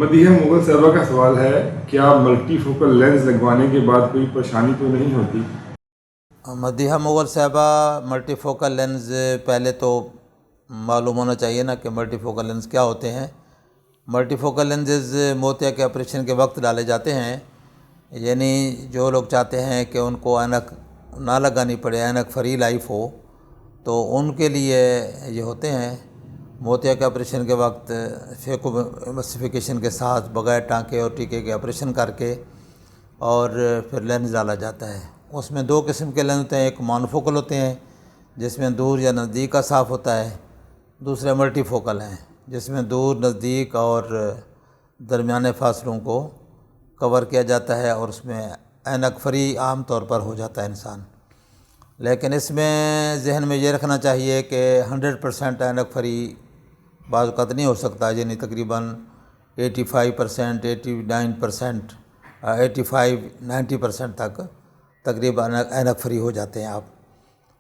مدیحہ مغل صاحبہ کا سوال ہے، کیا ملٹی فوکل لینز لگوانے کے بعد کوئی پریشانی تو نہیں ہوتی؟ مدیحہ مغل صاحبہ، ملٹی فوکل لینز پہلے تو معلوم ہونا چاہیے نا کہ ملٹی فوکل لینز کیا ہوتے ہیں۔ ملٹی فوکل لینزز موتیا کے آپریشن کے وقت ڈالے جاتے ہیں، یعنی جو لوگ چاہتے ہیں کہ ان کو اینک نہ لگانی پڑے، اینک فری لائف ہو، تو ان کے لیے یہ ہوتے ہیں۔ موتیا کے آپریشن کے وقت فیکومسیفیکیشن کے ساتھ بغیر ٹانکے اور ٹیکے کے آپریشن کر کے اور پھر لینز ڈالا جاتا ہے۔ اس میں دو قسم کے لینز ہوتے ہیں، ایک مونوفوکل ہوتے ہیں جس میں دور یا نزدیک کا صاف ہوتا ہے، دوسرے ملٹی فوکل ہیں جس میں دور، نزدیک اور درمیانے فاصلوں کو کور کیا جاتا ہے اور اس میں اینک فری عام طور پر ہو جاتا ہے انسان۔ لیکن اس میں ذہن میں یہ رکھنا چاہیے کہ 100% اینک فری بعض اوقات نہیں ہو سکتا، یعنی تقریباً 85%، 89%، 85-90% تک تقریباً اینک فری ہو جاتے ہیں آپ۔